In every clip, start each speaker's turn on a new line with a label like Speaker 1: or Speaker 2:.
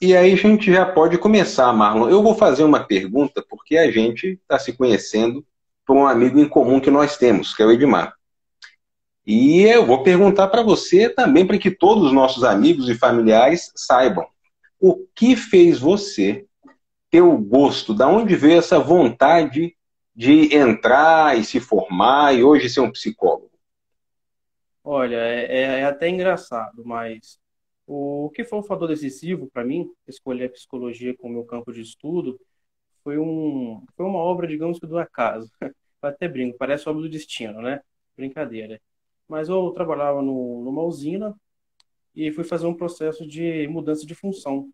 Speaker 1: E aí a gente já pode começar, Marlon. Eu vou fazer uma pergunta porque a gente está se conhecendo por um amigo em comum que nós temos, que é o Edmar. E eu vou perguntar para você também, para que todos os nossos amigos e familiares saibam o que fez você ter o gosto, da onde veio essa vontade de entrar e se formar e hoje ser um psicólogo.
Speaker 2: Olha, é até engraçado, mas o que foi um fator decisivo para mim escolher a psicologia como meu campo de estudo foi uma obra, digamos que do acaso. Eu até brinco, parece obra do destino, né? Brincadeira. Mas eu trabalhava numa usina e fui fazer um processo de mudança de função.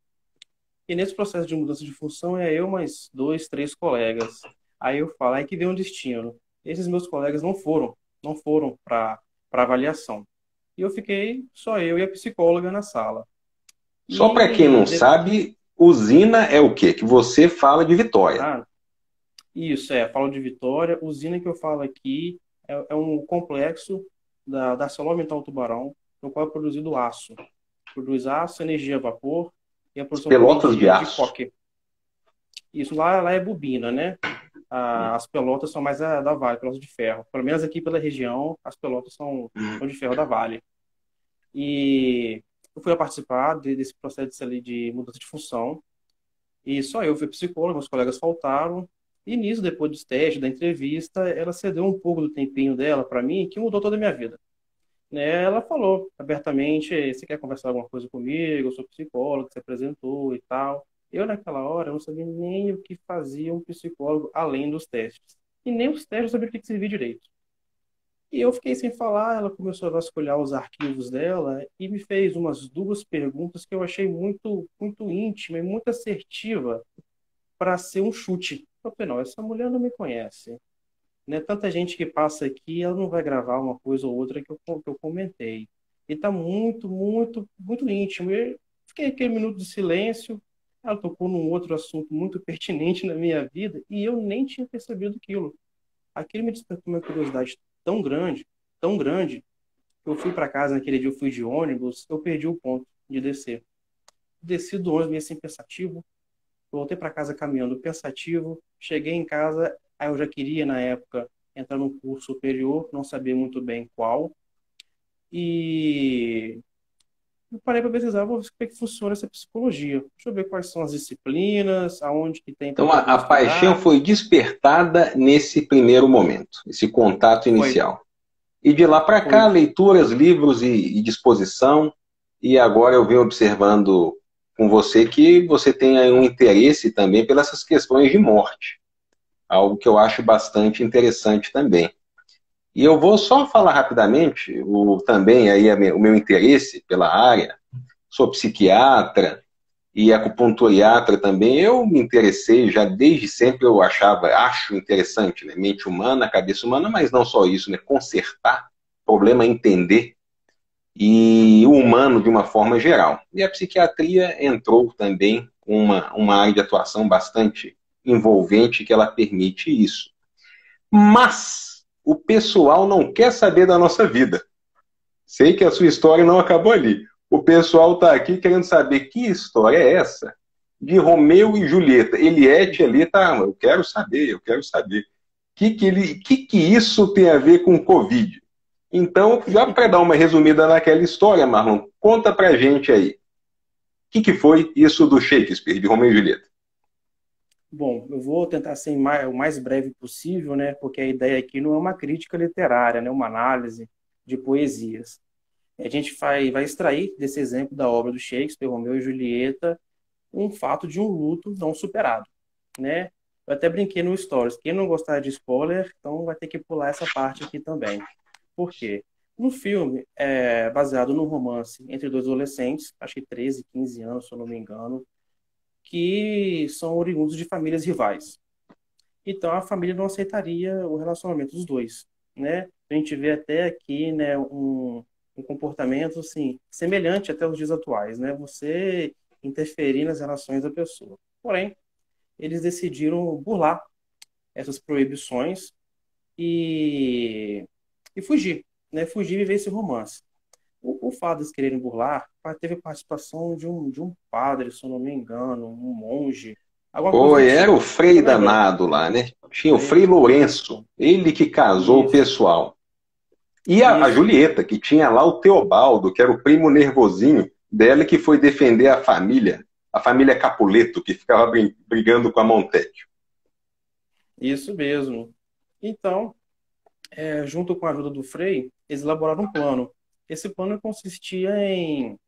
Speaker 2: E nesse processo de mudança de função é eu mais dois, três colegas. Aí eu falo, aí que vem um destino. Esses meus colegas não foram para avaliação. E eu fiquei só eu e a psicóloga na sala.
Speaker 1: Só para quem
Speaker 2: E
Speaker 1: não sabe, usina é o quê? Que você fala de Vitória.
Speaker 2: ah, isso falo de Vitória. Usina que eu falo aqui é um complexo da ArcelorMittal Tubarão, no qual é produzido aço. Produz aço, energia a vapor e a produção também
Speaker 1: Pelotas de
Speaker 2: de
Speaker 1: aço.
Speaker 2: coque. Isso lá é bobina, né? As pelotas são mais da Vale, pelotas de ferro. Pelo menos aqui pela região, as pelotas são de ferro da Vale. E eu fui a participar desse processo ali de mudança de função. E só eu fui psicólogo, meus colegas faltaram. E nisso, depois dos testes, da entrevista, ela cedeu um pouco do tempinho dela para mim, que mudou toda a minha vida. Né? Ela falou abertamente: você quer conversar alguma coisa comigo? Eu sou psicólogo, se apresentou e tal. Eu, naquela hora, eu não sabia nem o que fazia um psicólogo além dos testes. E nem os testes eu sabia o que servia direito. E eu fiquei sem falar, ela começou a vasculhar os arquivos dela e me fez umas duas perguntas que eu achei muito, muito íntima e muito assertiva para ser um chute. Eu falei, não, essa mulher não me conhece. Né? Tanta gente que passa aqui, ela não vai gravar uma coisa ou outra que eu comentei. E tá muito, muito, muito íntimo. E fiquei aquele minuto de silêncio. Ela tocou num outro assunto muito pertinente na minha vida e eu nem tinha percebido aquilo. Aquilo me despertou uma curiosidade tão grande, que eu fui para casa naquele dia, eu fui de ônibus, eu perdi o ponto de descer. Desci do ônibus meio assim pensativo, voltei para casa caminhando pensativo, cheguei em casa, aí eu já queria na época entrar num curso superior, não sabia muito bem qual, e eu parei para pesquisar, vou ver como é que funciona essa psicologia. Deixa eu ver quais são as disciplinas, aonde que tem para
Speaker 1: Então
Speaker 2: poder
Speaker 1: a paixão
Speaker 2: estudar.
Speaker 1: foi despertada nesse primeiro momento, esse contato
Speaker 2: Foi,
Speaker 1: inicial. E de lá para cá,
Speaker 2: foi.
Speaker 1: leituras, livros e disposição. E agora eu venho observando com você que você tem aí um interesse também pelas essas questões de morte, algo que eu acho bastante interessante também. E eu vou só falar rapidamente também aí o meu interesse pela área. Sou psiquiatra e acupunturiatra também. Eu me interessei já desde sempre, eu acho interessante, né? Mente humana, cabeça humana, mas não só isso, né? Consertar, problema é entender e o humano de uma forma geral. E a psiquiatria entrou também com uma área de atuação bastante envolvente que ela permite isso. Mas o pessoal não quer saber da nossa vida. Sei que a sua história não acabou ali. O pessoal está aqui querendo saber que história é essa de Romeu e Julieta. Eliette ali tá, eu quero saber, eu quero saber. Que isso tem a ver com Covid? Então, já para dar uma resumida naquela história, Marlon, conta pra gente aí. Que foi isso do Shakespeare, de Romeu e Julieta?
Speaker 2: Bom, eu vou tentar ser o mais breve possível, né? Porque a ideia aqui não é uma crítica literária, né? Uma análise de poesias. A gente vai extrair desse exemplo da obra do Shakespeare, Romeu e Julieta, um fato de um luto não superado, né? Eu até brinquei no Stories. Quem não gostar de spoiler, então vai ter que pular essa parte aqui também. Por quê? No filme, é baseado num romance entre dois adolescentes, acho que 13, 15 anos, se eu não me engano, que são oriundos de famílias rivais. Então a família não aceitaria o relacionamento dos dois, né? A gente vê até aqui, né, um comportamento assim semelhante até os dias atuais, né? Você interferir nas relações da pessoa. Porém, eles decidiram burlar essas proibições e fugir, né? Fugir e viver esse romance. O fato de eles quererem burlar teve participação de um padre, se eu não me engano, um monge, alguma coisa do
Speaker 1: Foi, era
Speaker 2: tipo.
Speaker 1: o Frei
Speaker 2: Eu lembrando.
Speaker 1: danado lá, né? Tinha o Frei Lourenço, ele que casou o
Speaker 2: Isso,
Speaker 1: pessoal. E a
Speaker 2: isso,
Speaker 1: Julieta, que tinha lá o Teobaldo, que era o primo nervosinho dela, que foi defender a família Capuleto, que ficava brigando com a Montecchio.
Speaker 2: isso mesmo. Então, junto com a ajuda do Frei, eles elaboraram um plano. Esse plano consistia em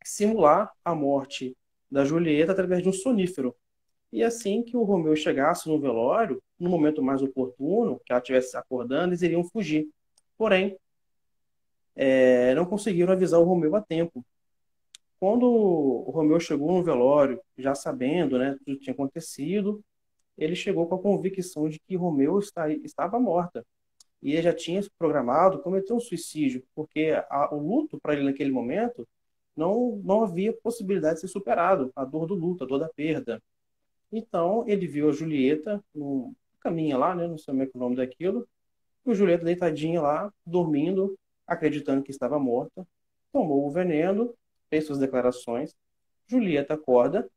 Speaker 2: simular a morte da Julieta através de um sonífero. E assim que o Romeu chegasse no velório, no momento mais oportuno, que ela estivesse acordando, eles iriam fugir. Porém, não conseguiram avisar o Romeu a tempo. Quando o Romeu chegou no velório, já sabendo, né, tudo que tinha acontecido, ele chegou com a convicção de que Romeu estava morta. E ele já tinha se programado cometer um suicídio, porque o luto para ele naquele momento não havia possibilidade de ser superado, a dor do luto, a dor da perda. Então, ele viu a Julieta no caminho lá, né, não sei como é que é o nome daquilo, e a Julieta deitadinha lá, dormindo, acreditando que estava morta, tomou o veneno, fez suas declarações. Julieta acorda,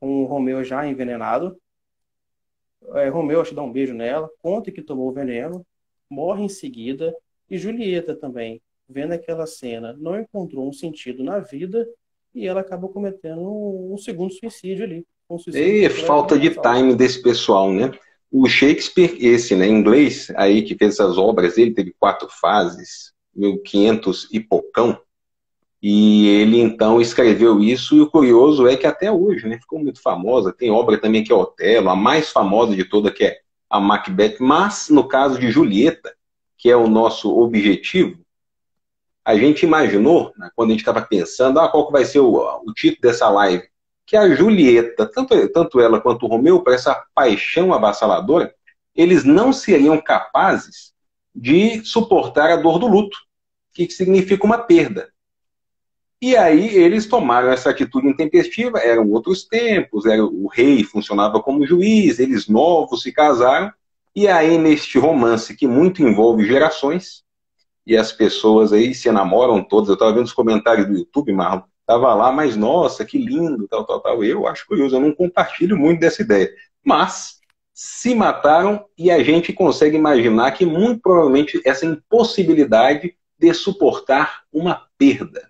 Speaker 2: com o Romeu já envenenado. Romeu, acho que dá um beijo nela, conta que tomou o veneno, morre em seguida, e Julieta também, vendo aquela cena, não encontrou um sentido na vida, e ela acabou cometendo um segundo suicídio ali, um suicídio
Speaker 1: E
Speaker 2: completo
Speaker 1: falta
Speaker 2: de
Speaker 1: de
Speaker 2: assalto.
Speaker 1: time desse pessoal, né? O Shakespeare, esse, né, em inglês, aí que fez essas obras, ele teve 4 fases, 1500 e pocão, e ele então escreveu isso, e o curioso é que até hoje, né, ficou muito famosa, tem obra também que é Otelo, a mais famosa de toda que é a Macbeth, mas no caso de Julieta, que é o nosso objetivo, a gente imaginou, né, quando a gente estava pensando, qual que vai ser o título dessa live, que a Julieta, tanto ela quanto o Romeu, por essa paixão avassaladora, eles não seriam capazes de suportar a dor do luto, que significa uma perda. E aí eles tomaram essa atitude intempestiva, eram outros tempos, o rei funcionava como juiz, eles novos se casaram, e aí neste romance que muito envolve gerações, e as pessoas aí se enamoram todas. Eu estava vendo os comentários do YouTube, Marlon, estava lá, mas nossa, que lindo, tal, tal, tal. Eu acho curioso, eu não compartilho muito dessa ideia. Mas se mataram e a gente consegue imaginar que muito provavelmente essa impossibilidade de suportar uma perda.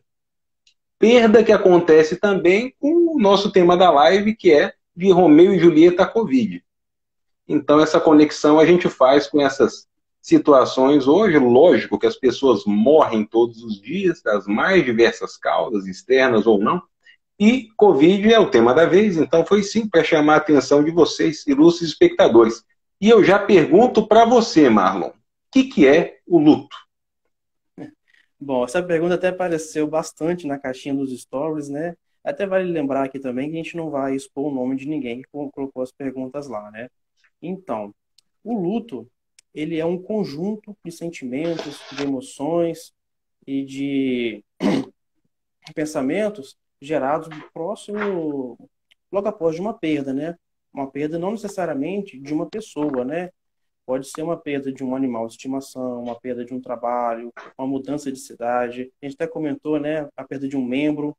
Speaker 1: Perda que acontece também com o nosso tema da live, que é de Romeu e Julieta a Covid. Então, essa conexão a gente faz com essas situações. Hoje, lógico que as pessoas morrem todos os dias, das mais diversas causas, externas ou não, e Covid é o tema da vez, então foi sim para chamar a atenção de vocês, ilustres espectadores. E eu já pergunto para você, Marlon, o que é o luto?
Speaker 2: Bom, essa pergunta até apareceu bastante na caixinha dos stories, né? Até vale lembrar aqui também que a gente não vai expor o nome de ninguém que colocou as perguntas lá, né? Então, o luto, ele é um conjunto de sentimentos, de emoções e de pensamentos gerados próximo, logo após de uma perda, né? Uma perda não necessariamente de uma pessoa, né? Pode ser uma perda de um animal de estimação, uma perda de um trabalho, uma mudança de cidade. A gente até comentou, né, a perda de um membro,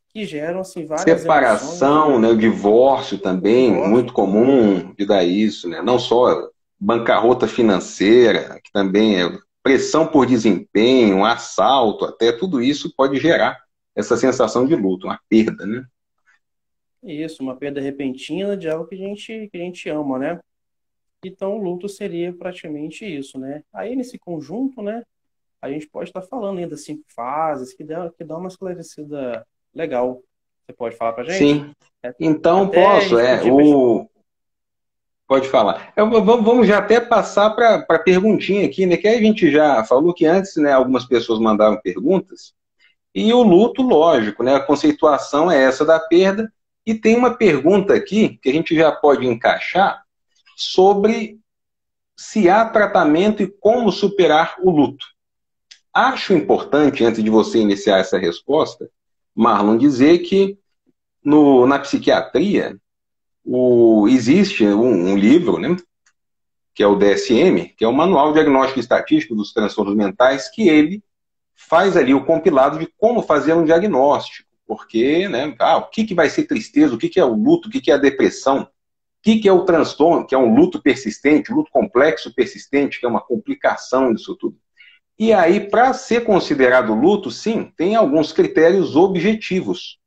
Speaker 2: que geram assim várias emoções
Speaker 1: Separação, né, o divórcio também,
Speaker 2: divórcio.
Speaker 1: muito comum de dar isso, né? Não só bancarrota financeira, que também é pressão por desempenho, assalto, até tudo isso pode gerar essa sensação de luto, uma perda, né?
Speaker 2: Isso, uma perda repentina de algo que a gente ama, né? Então, o luto seria praticamente isso, né? Aí, nesse conjunto, né, a gente pode estar falando ainda das 5 fases, que dá uma esclarecida legal. Você pode falar pra gente?
Speaker 1: Sim.
Speaker 2: É,
Speaker 1: Então
Speaker 2: até a
Speaker 1: posso,
Speaker 2: gente podia fechar.
Speaker 1: pode falar. Vamos já até passar para a perguntinha aqui, né? Que a gente já falou que antes, né, algumas pessoas mandaram perguntas. E o luto, lógico, né? A conceituação é essa da perda. E tem uma pergunta aqui que a gente já pode encaixar sobre se há tratamento e como superar o luto. Acho importante, antes de você iniciar essa resposta, Marlon, dizer que na psiquiatria existe um livro, né, que é o DSM, que é o Manual Diagnóstico e Estatístico dos Transtornos Mentais, que ele faz ali o compilado de como fazer um diagnóstico, porque, né, o que vai ser tristeza, o que é o luto, o que é a depressão, o que é o transtorno, que é um luto persistente, luto complexo persistente, que é uma complicação disso tudo. E aí, para ser considerado luto, sim, tem alguns critérios objetivos.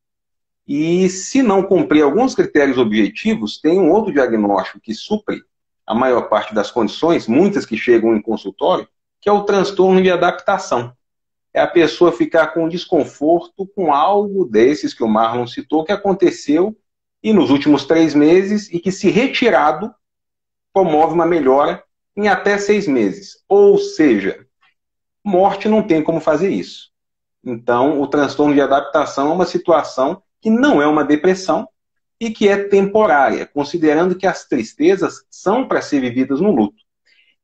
Speaker 1: E se não cumprir alguns critérios objetivos, tem um outro diagnóstico que supre a maior parte das condições, muitas que chegam em consultório, que é o transtorno de adaptação. É a pessoa ficar com desconforto com algo desses que o Marlon citou, que aconteceu e nos últimos 3 meses e que, se retirado, promove uma melhora em até 6 meses. Ou seja, morte não tem como fazer isso. Então, o transtorno de adaptação é uma situação que não é uma depressão e que é temporária, considerando que as tristezas são para ser vividas no luto.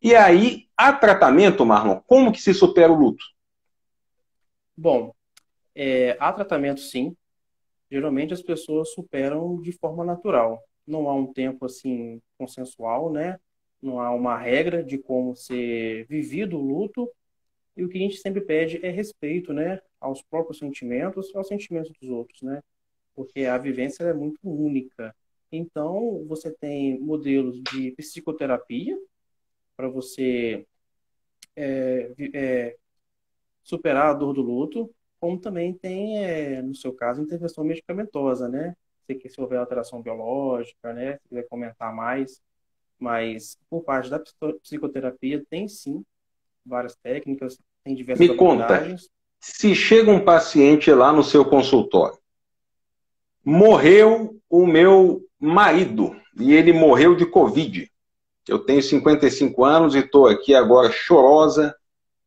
Speaker 1: E aí, há tratamento, Marlon? Como que se supera o luto?
Speaker 2: Bom, há tratamento sim. Geralmente as pessoas superam de forma natural. Não há um tempo assim consensual, né? Não há uma regra de como ser vivido o luto. E o que a gente sempre pede é respeito, né? Aos próprios sentimentos, aos sentimentos dos outros, né? Porque a vivência é muito única. Então, você tem modelos de psicoterapia para você superar a dor do luto, como também tem, no seu caso, intervenção medicamentosa, né? Se houver alteração biológica, né? Se quiser comentar mais, mas por parte da psicoterapia tem sim várias técnicas, tem diversas
Speaker 1: Me conta,
Speaker 2: abordagens.
Speaker 1: se chega um paciente lá no seu consultório, morreu o meu marido e ele morreu de Covid. Eu tenho 55 anos e estou aqui agora chorosa,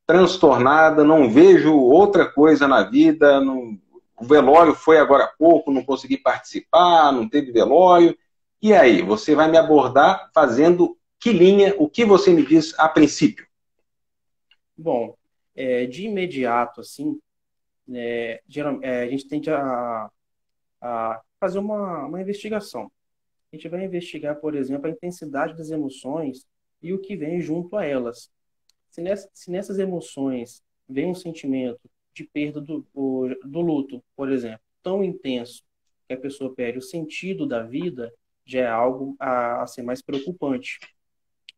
Speaker 1: transtornada, não vejo outra coisa na vida. O velório foi agora há pouco, não consegui participar, não teve velório. E aí, você vai me abordar fazendo que linha? O que você me diz a princípio?
Speaker 2: Bom, de imediato, assim, a gente tende a fazer uma investigação. A gente vai investigar, por exemplo, a intensidade das emoções e o que vem junto a elas. Se nessas emoções vem um sentimento de perda do luto, por exemplo, tão intenso que a pessoa perde o sentido da vida, já é algo a ser mais preocupante.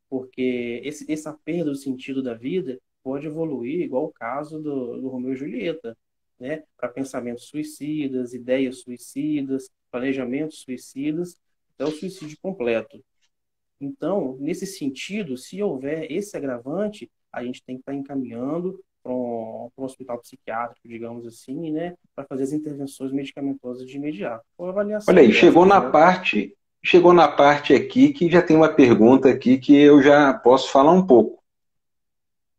Speaker 2: Porque essa perda do sentido da vida pode evoluir, igual o caso do Romeu e Julieta, né? Para pensamentos suicidas, ideias suicidas, planejamentos suicidas, até o suicídio completo. Então, nesse sentido, se houver esse agravante, a gente tem que estar encaminhando para um hospital psiquiátrico, digamos assim, né, para fazer as intervenções medicamentosas de imediato. Ou
Speaker 1: Olha
Speaker 2: avaliação
Speaker 1: aí,
Speaker 2: médica, né?
Speaker 1: chegou na parte aqui que já tem uma pergunta aqui que eu já posso falar um pouco.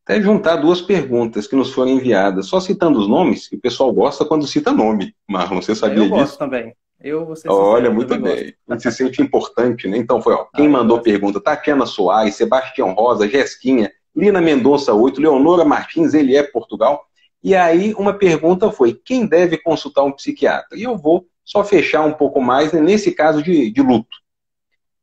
Speaker 1: Até juntar 2 perguntas que nos foram enviadas, só citando os nomes, que o pessoal gosta quando cita nome. Marlon, você
Speaker 2: Eu
Speaker 1: sabia
Speaker 2: gosto
Speaker 1: disso?
Speaker 2: também. Eu vou ser
Speaker 1: Olha,
Speaker 2: sincero, eu
Speaker 1: muito
Speaker 2: também gosto.
Speaker 1: bem. A gente se sente importante, né? Então foi, ó, quem
Speaker 2: Ah, eu
Speaker 1: mandou
Speaker 2: gosto.
Speaker 1: pergunta? Tatiana Soares, Sebastião Rosa, Jesquinha, Lina Mendonça 8, Leonora Martins, ele é Portugal. E aí uma pergunta foi, quem deve consultar um psiquiatra? E eu vou só fechar um pouco mais, né, nesse caso de luto.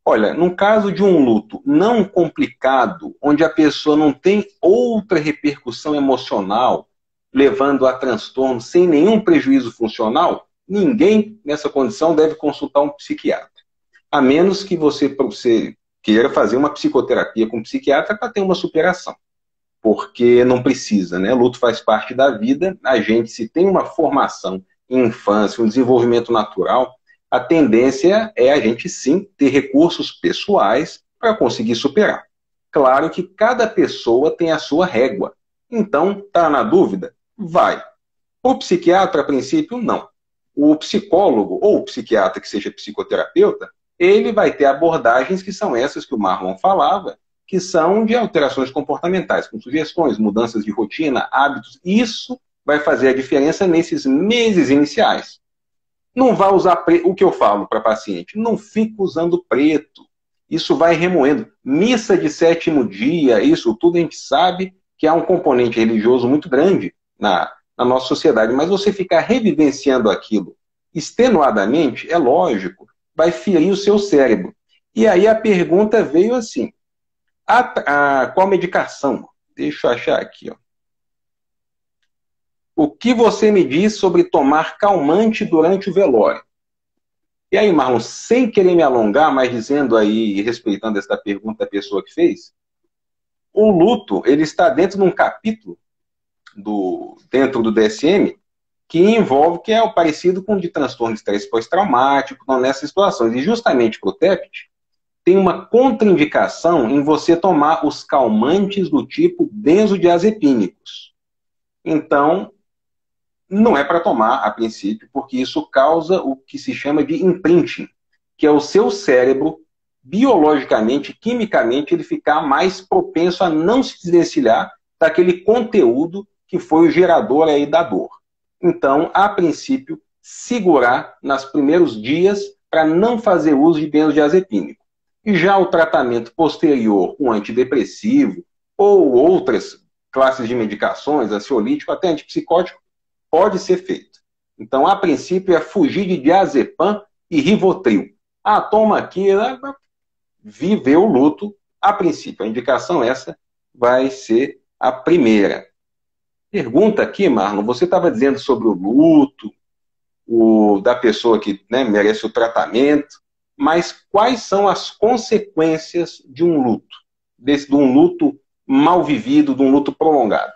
Speaker 1: Olha, num caso de um luto não complicado, onde a pessoa não tem outra repercussão emocional, levando a transtorno sem nenhum prejuízo funcional, ninguém nessa condição deve consultar um psiquiatra. A menos que você queira fazer uma psicoterapia com um psiquiatra para ter uma superação. Porque não precisa, né? Luto faz parte da vida. A gente, se tem uma formação em infância, um desenvolvimento natural, a tendência é a gente sim ter recursos pessoais para conseguir superar. Claro que cada pessoa tem a sua régua. Então, tá na dúvida? Vai. O psiquiatra, a princípio, não. O psicólogo ou o psiquiatra que seja psicoterapeuta, ele vai ter abordagens que são essas que o Marlon falava, que são de alterações comportamentais, com sugestões, mudanças de rotina, hábitos. Isso vai fazer a diferença nesses meses iniciais. Não vá usar preto. O que eu falo para paciente? Não fica usando preto. Isso vai remoendo. Missa de 7º dia, isso tudo a gente sabe que há um componente religioso muito grande na nossa sociedade. Mas você ficar revivenciando aquilo extenuadamente, é lógico, vai ferir o seu cérebro. E aí a pergunta veio assim, qual medicação? Deixa eu achar aqui, ó. O que você me diz sobre tomar calmante durante o velório? E aí, Marlon, sem querer me alongar, mas dizendo aí, e respeitando essa pergunta da pessoa que fez, o luto, ele está dentro de um capítulo dentro do DSM que envolve, que é o parecido com o de transtorno de estresse pós-traumático, então, nessas situações. E justamente para o TEPT, tem uma contraindicação em você tomar os calmantes do tipo benzodiazepínicos. Então, não é para tomar a princípio, porque isso causa o que se chama de imprinting, que é o seu cérebro, biologicamente, quimicamente, ele ficar mais propenso a não se desvencilhar daquele conteúdo que foi o gerador aí da dor. Então, a princípio, segurar nos primeiros dias para não fazer uso de benzodiazepínico. E já o tratamento posterior com antidepressivo ou outras classes de medicações, ansiolítico, até antipsicótico, pode ser feito. Então, a princípio, é fugir de diazepam e Rivotril. Ah, toma aqui, viver o luto. A princípio, a indicação essa vai ser a primeira. Pergunta aqui, Marlon, você estava dizendo sobre o luto, da pessoa que, né, merece o tratamento, mas quais são as consequências de um luto? De um luto mal vivido, de um luto prolongado?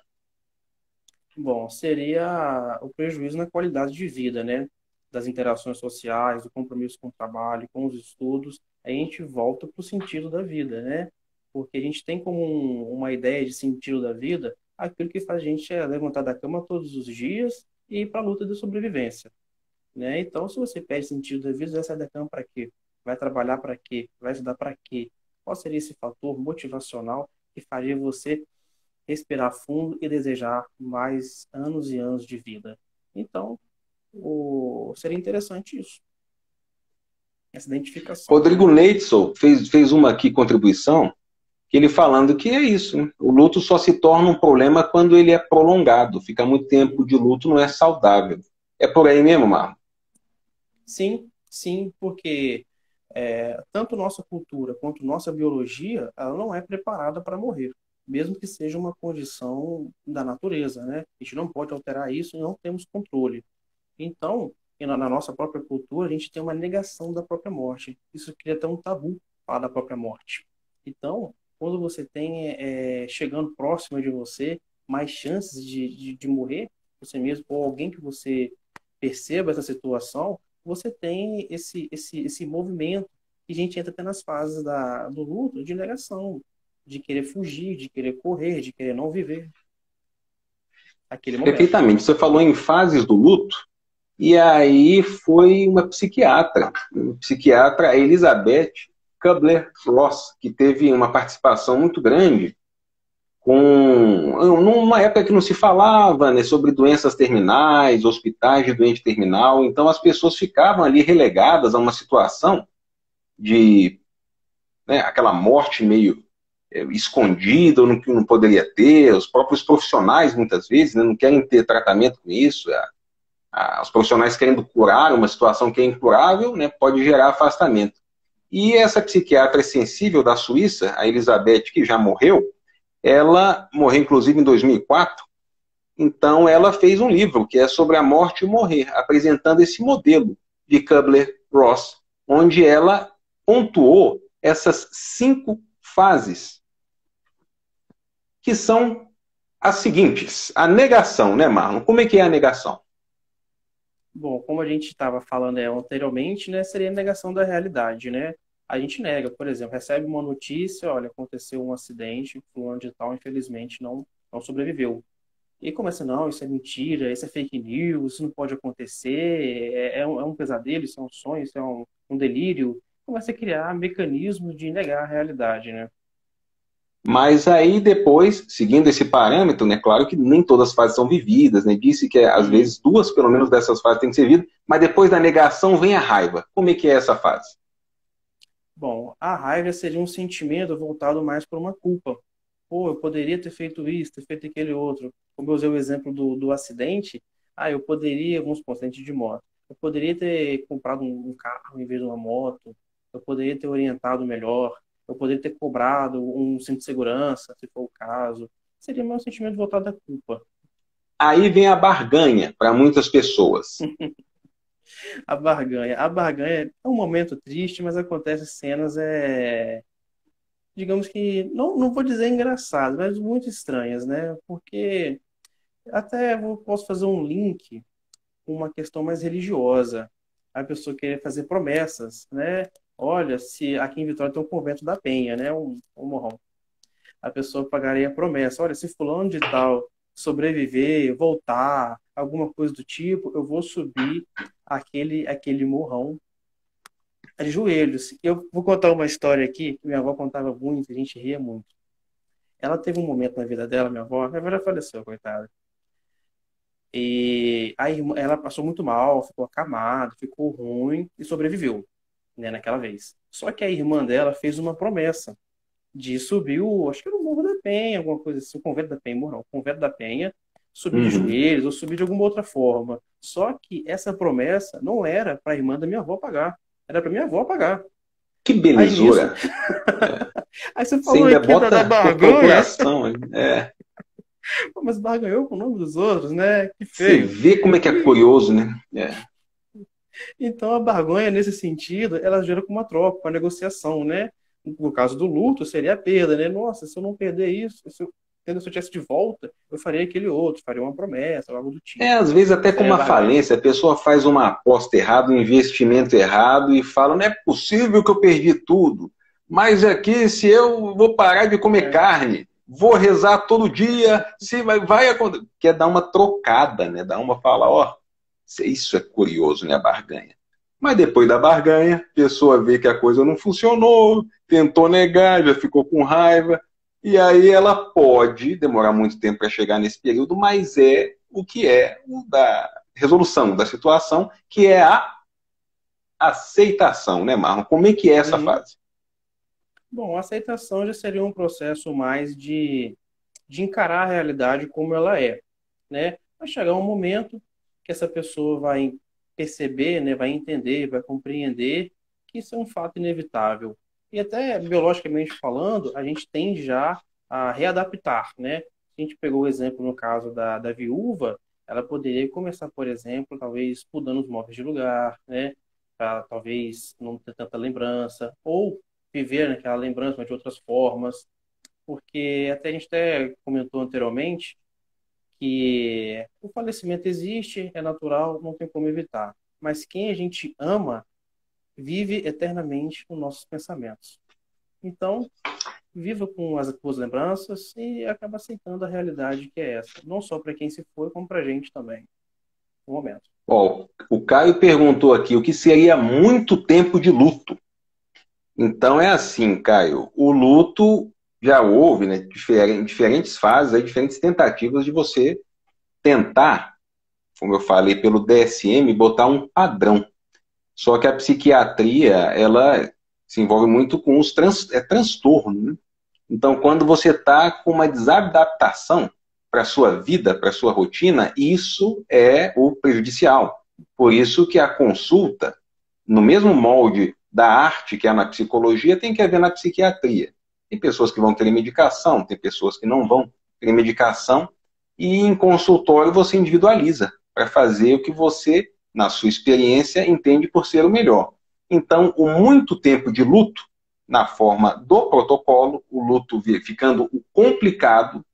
Speaker 2: Bom, seria o prejuízo na qualidade de vida, né? Das interações sociais, do compromisso com o trabalho, com os estudos. Aí a gente volta para o sentido da vida, né? Porque a gente tem como uma ideia de sentido da vida aquilo que faz a gente levantar da cama todos os dias e ir para a luta de sobrevivência, né? Então, se você perde sentido da vida, você vai sair da cama para quê? Vai trabalhar para quê? Vai estudar para quê? Qual seria esse fator motivacional que faria você respirar fundo e desejar mais anos e anos de vida? Então, seria interessante isso, essa identificação.
Speaker 1: Rodrigo Neitzel fez uma aqui contribuição, que ele falando que é isso, né? O luto só se torna um problema quando ele é prolongado. Fica muito tempo de luto, não é saudável. É por aí mesmo, Marlon?
Speaker 2: Sim, sim, porque tanto nossa cultura quanto nossa biologia, ela não é preparada para morrer, mesmo que seja uma condição da natureza, né? A gente não pode alterar isso e não temos controle. Então, e na nossa própria cultura, a gente tem uma negação da própria morte. Isso cria até um tabu falar da própria morte. Então, quando você tem chegando próximo de você mais chances de morrer, você mesmo, ou alguém que você perceba essa situação, você tem esse movimento que a gente entra até nas fases do luto, de negação, de querer fugir, de querer correr, de querer não viver aquele momento.
Speaker 1: Perfeitamente. Você falou em fases do luto, e aí foi uma psiquiatra, a Elizabeth Kubler-Ross, que teve uma participação muito grande numa época que não se falava, né, sobre doenças terminais, hospitais de doente terminal, então as pessoas ficavam ali relegadas a uma situação de, né, aquela morte meio escondida, ou que não poderia ter, os próprios profissionais muitas vezes, né, não querem ter tratamento com isso, os profissionais querendo curar uma situação que é incurável, né, pode gerar afastamento. E essa psiquiatra sensível da Suíça, a Elizabeth, que já morreu, ela morreu inclusive em 2004, então ela fez um livro que é sobre a morte e o morrer, apresentando esse modelo de Kubler-Ross, onde ela pontuou essas 5 fases, que são as seguintes. A negação, né, Marlon? Como é que é a negação?
Speaker 2: Bom, como a gente estava falando anteriormente, né, seria a negação da realidade, né? A gente nega, por exemplo, recebe uma notícia, olha, aconteceu um acidente, fulano de tal, infelizmente, não sobreviveu. E começa, não, isso é mentira, isso é fake news, isso não pode acontecer, é um pesadelo, isso é um sonho, isso é um delírio. Começa a criar mecanismos de negar a realidade, né?
Speaker 1: Mas aí depois, seguindo esse parâmetro, né, claro que nem todas as fases são vividas, né, disse que às vezes 2, pelo menos, dessas fases têm que ser vividas, mas depois da negação vem a raiva. Como é que é essa fase?
Speaker 2: Bom, a raiva seria um sentimento voltado mais para uma culpa. Pô, eu poderia ter feito isso, ter feito aquele outro. Como eu usei o exemplo do acidente, eu poderia, vamos supor, acidente de moto. Eu poderia ter comprado um carro em vez de uma moto. Eu poderia ter orientado melhor. Eu poderia ter cobrado um cinto de segurança, se for o caso. Seria mais um sentimento voltado à culpa.
Speaker 1: Aí vem a barganha para muitas pessoas.
Speaker 2: A barganha. A barganha é um momento triste, mas acontece cenas, digamos que, não vou dizer engraçadas, mas muito estranhas, né? Porque até posso fazer um link com uma questão mais religiosa. A pessoa querer fazer promessas, né? Olha, se aqui em Vitória tem um convento da Penha, né? Um morrão. A pessoa pagaria a promessa. Olha, se fulano de tal sobreviver, voltar, alguma coisa do tipo, eu vou subir aquele morrão de joelhos. Eu vou contar uma história aqui que minha avó contava muito, a gente ria muito. Ela teve um momento na vida dela, minha avó já faleceu, coitada. E a irmã, ela passou muito mal, ficou acamada, ficou ruim e sobreviveu, né, naquela vez. Só que a irmã dela fez uma promessa de subir acho que era o Morro da Penha, alguma coisa assim, o Convento da Penha, não, o Convento da Penha, subir de
Speaker 1: Uhum.
Speaker 2: joelhos ou subir de alguma outra forma. Só que essa promessa não era para a irmã da minha avó pagar, era para minha avó pagar.
Speaker 1: Que
Speaker 2: Aí nisso,
Speaker 1: belezura.
Speaker 2: aí você
Speaker 1: Você
Speaker 2: falou
Speaker 1: ainda
Speaker 2: aqui da
Speaker 1: bota por
Speaker 2: barganha,
Speaker 1: procuração. É.
Speaker 2: mas barganhou com o nome dos outros, né? Que
Speaker 1: Você
Speaker 2: feio.
Speaker 1: vê como é que é curioso, né? É.
Speaker 2: Então, a barganha, nesse sentido, ela gera como uma troca, uma negociação, né? No caso do luto, seria a perda, né? Nossa, se eu não perder isso, se eu tivesse de volta, eu faria aquele outro, faria uma promessa, algo do tipo.
Speaker 1: Às vezes até
Speaker 2: Isso
Speaker 1: com
Speaker 2: aí é
Speaker 1: uma
Speaker 2: barganha.
Speaker 1: falência, a pessoa faz uma aposta errada, um investimento errado e fala, não é possível que eu perdi tudo. Mas aqui, se eu vou parar de comer
Speaker 2: É,
Speaker 1: carne, vou rezar todo dia, se vai acontecer. Quer dar uma trocada, né? Dar uma fala, ó, isso é curioso, né? A barganha. Mas depois da barganha, a pessoa vê que a coisa não funcionou, tentou negar, já ficou com raiva, e aí ela pode demorar muito tempo para chegar nesse período, mas é o que é o da resolução da situação, que é a aceitação, né, Marlon? Como é que é essa
Speaker 2: uhum.
Speaker 1: fase?
Speaker 2: Bom, a aceitação já seria um processo mais de encarar a realidade como ela é, né? Vai chegar um momento que essa pessoa vai perceber, né, vai entender, vai compreender que isso é um fato inevitável. E até biologicamente falando, a gente tende já a readaptar, né? Se a gente pegou o exemplo no caso da viúva, ela poderia começar, por exemplo, talvez mudando os móveis de lugar, né? Para talvez não ter tanta lembrança, ou viver naquela lembrança mas de outras formas, porque até a gente até comentou anteriormente que o falecimento existe, é natural, não tem como evitar. Mas quem a gente ama vive eternamente com nossos pensamentos. Então, viva com as boas lembranças e acaba aceitando a realidade que é essa. Não só para quem se foi, como para a gente também, no momento.
Speaker 1: Ó, o Caio perguntou aqui o que seria muito tempo de luto. Então é assim, Caio, o luto já houve, né, diferentes fases, aí, diferentes tentativas de você tentar, como eu falei, pelo DSM, botar um padrão. Só que a psiquiatria, ela se envolve muito com os transtornos, né? Então, quando você está com uma desadaptação para a sua vida, para a sua rotina, isso é o prejudicial. Por isso que a consulta, no mesmo molde da arte que é na psicologia, tem que haver na psiquiatria. Tem pessoas que vão ter medicação, tem pessoas que não vão ter medicação, e em consultório você individualiza para fazer o que você, na sua experiência, entende por ser o melhor. Então, o muito tempo de luto, na forma do protocolo, o luto ficando complicado,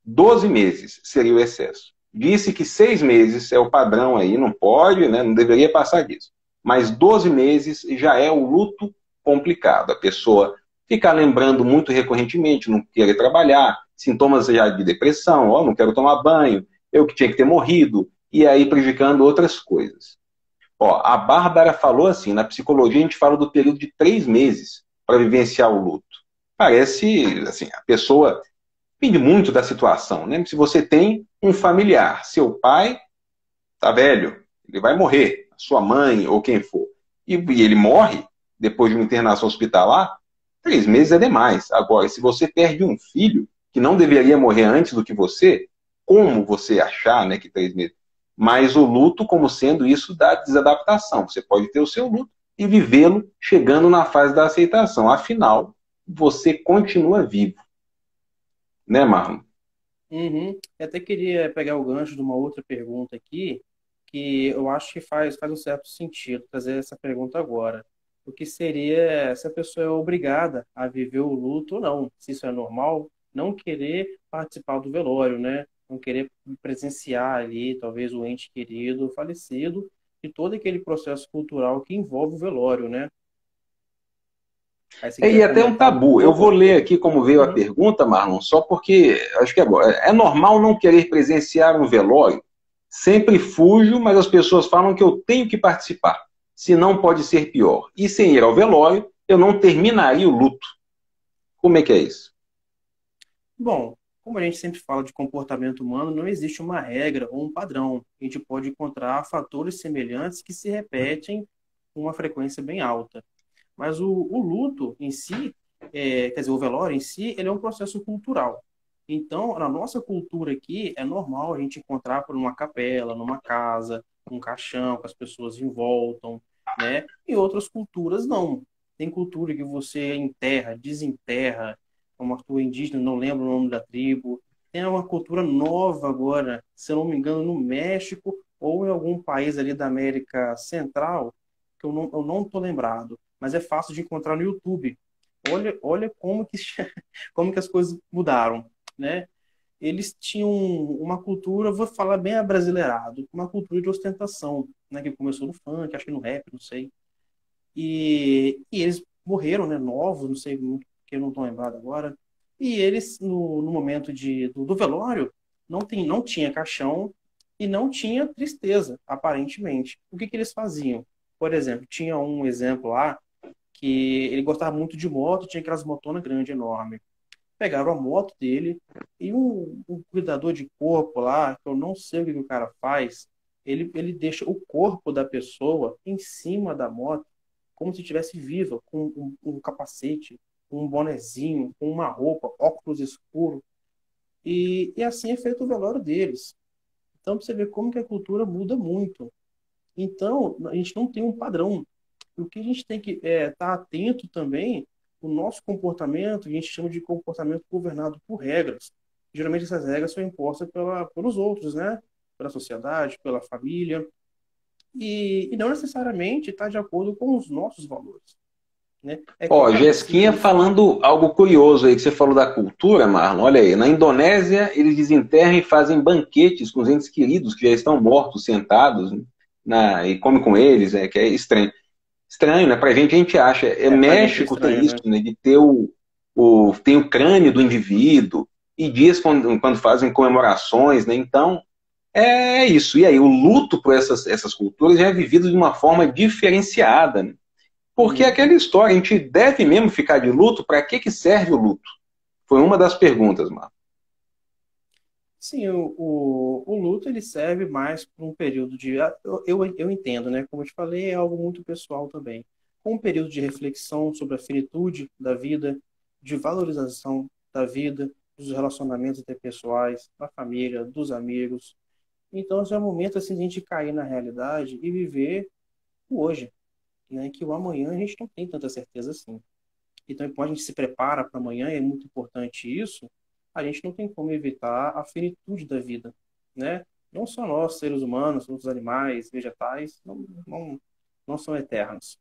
Speaker 1: 12 meses seria o excesso. Disse que 6 meses é o padrão aí, não pode, né, não deveria passar disso. Mas 12 meses já é o luto complicado. A pessoa ficar lembrando muito recorrentemente, não querer trabalhar, sintomas já de depressão, ó, não quero tomar banho, eu que tinha que ter morrido, e aí prejudicando outras coisas. Ó, a Bárbara falou assim, na psicologia a gente fala do período de 3 meses para vivenciar o luto. Parece, assim, a pessoa depende muito da situação, né? Se você tem um familiar, seu pai tá velho, ele vai morrer, sua mãe ou quem for, e ele morre depois de uma internação hospitalar, 3 meses é demais. Agora, se você perde um filho que não deveria morrer antes do que você, como você achar, né, que 3 meses? Mas o luto como sendo isso da desadaptação. Você pode ter o seu luto e vivê-lo chegando na fase da aceitação. Afinal, você continua vivo, né, Marlon?
Speaker 2: Uhum. Eu até queria pegar o gancho de uma outra pergunta aqui, que eu acho que faz um certo sentido trazer essa pergunta agora. O que seria se a pessoa é obrigada a viver o luto ou não? Se isso é normal, não querer participar do velório, né? Não querer presenciar ali, talvez, o ente querido, falecido, e todo aquele processo cultural que envolve o velório, né? Aí você
Speaker 1: E
Speaker 2: quiser
Speaker 1: até um
Speaker 2: comentar um
Speaker 1: tabu. Eu vou
Speaker 2: pouco.
Speaker 1: ler aqui como veio a
Speaker 2: Uhum.
Speaker 1: pergunta, Marlon, só porque acho que é bom. É normal não querer presenciar um velório? Sempre fujo, mas as pessoas falam que eu tenho que participar. Se não, pode ser pior. E sem ir ao velório, eu não terminaria o luto. Como é que é isso?
Speaker 2: Bom, como a gente sempre fala de comportamento humano, não existe uma regra ou um padrão. A gente pode encontrar fatores semelhantes que se repetem com uma frequência bem alta. Mas o luto em si, quer dizer, o velório em si, ele é um processo cultural. Então, na nossa cultura aqui, é normal a gente encontrar por uma capela, numa casa, um caixão, que as pessoas envoltam, né? E outras culturas não. Tem cultura que você enterra, desenterra, como a tua indígena, não lembro o nome da tribo. Tem uma cultura nova agora, se eu não me engano, no México ou em algum país ali da América Central, que eu não tô lembrado, mas é fácil de encontrar no YouTube. Olha como que, como que as coisas mudaram, né? Eles tinham uma cultura, vou falar bem abrasileirado, uma cultura de ostentação, né? Que começou no funk, acho que no rap, não sei. E eles morreram, né? Novos, não sei muito, porque eu não estou lembrado agora. E eles, no momento do velório, não tinha caixão e não tinha tristeza, aparentemente. O que que eles faziam? Por exemplo, tinha um exemplo lá que ele gostava muito de moto, tinha aquelas motonas grandes, enormes. Pegaram a moto dele e um cuidador de corpo lá, que eu não sei o que que o cara faz, ele deixa o corpo da pessoa em cima da moto, como se estivesse viva, com um capacete, um bonezinho, com uma roupa, óculos escuros. E assim é feito o velório deles. Então, pra você ver como que a cultura muda muito. Então, a gente não tem um padrão. O que a gente tem que estar atento também, o nosso comportamento, a gente chama de comportamento governado por regras. Geralmente essas regras são impostas pelos outros, né? Pela sociedade, pela família, e não necessariamente está de acordo com os nossos valores, né? É
Speaker 1: Ó,
Speaker 2: claro que se
Speaker 1: Jesquinha
Speaker 2: isso...
Speaker 1: falando algo curioso aí que você falou da cultura, Marlon. Olha aí, na Indonésia eles desenterram e fazem banquetes com os entes queridos que já estão mortos, sentados, né, e come com eles, que é estranho. Estranho, né? Pra gente a gente acha.
Speaker 2: Pra gente é
Speaker 1: México tem
Speaker 2: estranho,
Speaker 1: isso,
Speaker 2: né?
Speaker 1: né? De ter tem o crânio do indivíduo e dias quando fazem comemorações, né? Então é isso. E aí o luto por essas culturas já é vivido de uma forma diferenciada, né? Porque é
Speaker 2: Uhum.
Speaker 1: aquela história, a gente deve mesmo ficar de luto? Para que serve o luto? Foi uma das perguntas, Marco.
Speaker 2: Sim, o luto ele serve mais para um período de. Eu entendo, né? Como eu te falei, é algo muito pessoal também. Um período de reflexão sobre a finitude da vida, de valorização da vida, dos relacionamentos interpessoais, da família, dos amigos. Então, esse é um momento assim, de a gente cair na realidade e viver o hoje, né? Que o amanhã a gente não tem tanta certeza assim. Então, quando a gente se prepara para amanhã, e é muito importante isso, a gente não tem como evitar a finitude da vida, né? Não só nós, seres humanos, outros animais, vegetais, não são eternos.